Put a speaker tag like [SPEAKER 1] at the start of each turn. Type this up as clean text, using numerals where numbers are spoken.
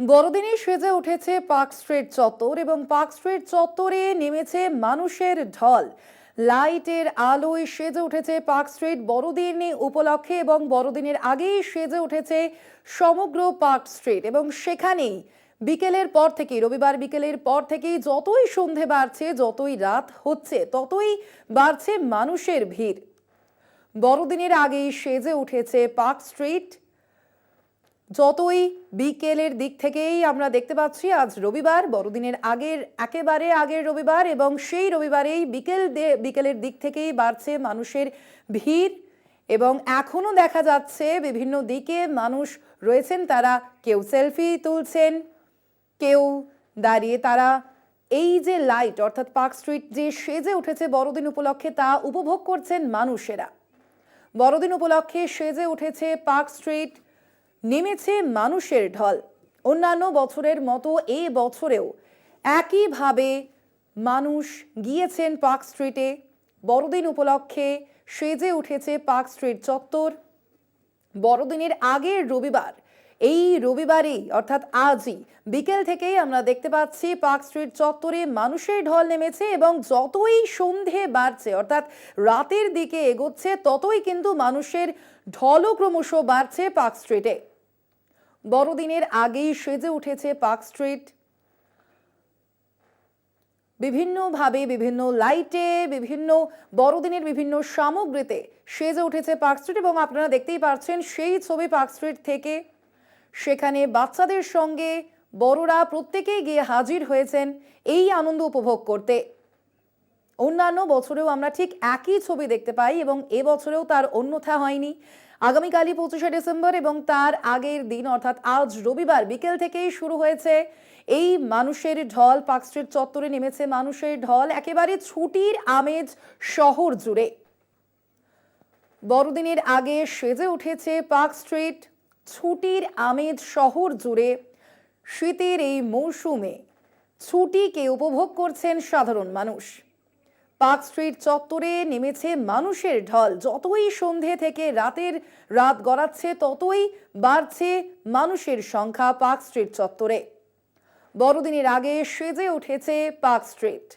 [SPEAKER 1] বড়দিনে সেজে উঠেছে পার্ক স্ট্রিট চত্বর এবং পার্ক স্ট্রিট চত্বরে নেমেছে মানুষের ঢল। লাইটের আলোয় সেজে উঠেছে পার্ক স্ট্রিট বড়দিনে উপলক্ষে এবং বড়দিনের আগেই সেজে উঠেছে সমগ্র পার্ক স্ট্রিট। এবং সেখানেই বিকেলের পর থেকে, রবিবার বিকেলের পর থেকেই যতই সন্ধে বাড়ছে, যতই রাত হচ্ছে, ততই বাড়ছে মানুষের ভিড়। বড়দিনের আগেই সেজে উঠেছে পার্ক স্ট্রিট। যতই বিকেলের দিক থেকেই আমরা দেখতে পাচ্ছি আজ রবিবার, বড়দিনের একেবারে আগের রবিবার, এবং সেই রবিবারেই বিকেলের দিক থেকেই বাড়ছে মানুষের ভিড়। এবং এখনো দেখা যাচ্ছে বিভিন্ন দিকে মানুষ রয়েছেন, তারা কেউ সেলফি তুলছেন, কেউ দাঁড়িয়ে তারা এই যে লাইট অর্থাৎ পার্ক স্ট্রিট যে সেজে উঠেছে বড়দিন উপলক্ষে তা উপভোগ করছেন মানুষেরা। বড়দিন উপলক্ষে সেজে উঠেছে পার্ক স্ট্রিট, নেমেছে মানুষের ঢল। অন্যান্য বছরের মতো এই বছরেও একইভাবে মানুষ গিয়েছেন পার্ক স্ট্রিটে। বড়দিন উপলক্ষে সেজে উঠেছে পার্ক স্ট্রিট চত্বর। বড়দিনের আগের রবিবার, এই রবিবারেই অর্থাৎ আজই বিকেল থেকেই আমরা দেখতে পাচ্ছি পার্ক স্ট্রিট চত্বরে মানুষের ঢল নেমেছে এবং যতই সন্ধে বাড়ছে অর্থাৎ রাতের দিকে এগোচ্ছে, ততই কিন্তু মানুষের ঢলও ক্রমশ বাড়ছে পার্ক স্ট্রিটে। বড়দিনের আগেই সেজে উঠেছে পার্ক স্ট্রিট বিভিন্নভাবে, বিভিন্ন লাইটে, বিভিন্ন বড়দিনের বিভিন্ন সামগ্রীতে সেজে উঠেছে পার্ক স্ট্রিট। এবং আপনারা দেখতেই পাচ্ছেন সেই ছবি পার্ক স্ট্রিট থেকে। সেখানে বাচ্চাদের সঙ্গে বড়রা প্রত্যেকেই গিয়ে হাজির হয়েছেন এই আনন্দ উপভোগ করতে। অন্যান্য বছরেও আমরা ঠিক একই ছবি দেখতে পাই এবং এবছরেও তার অন্যথা হয়নি। আগামীকালই 25শে ডিসেম্বর এবং তার আগের দিন অর্থাৎ আজ রবিবার বিকেল থেকেই শুরু হয়েছে এই মানুষের ঢল। পার্ক স্ট্রিট চত্বরে নেমেছে মানুষের ঢল, একেবারে ছুটির আমেজ শহর জুড়ে। বড়দিনের আগে সেজে উঠেছে পার্ক স্ট্রিট, ছুটির আমেজ শহর জুড়ে। শীতের এই মৌসুমে ছুটিকে উপভোগ করছেন সাধারণ মানুষ। পার্ক স্ট্রিট চত্বরে নেমেছে মানুষের ঢল। যতই সন্ধে থেকে রাত গড়াচ্ছে, ততই বাড়ছে মানুষের সংখ্যা পার্ক স্ট্রিট চত্বরে। বড়দিনের আগে সেজে উঠেছে পার্ক স্ট্রিট।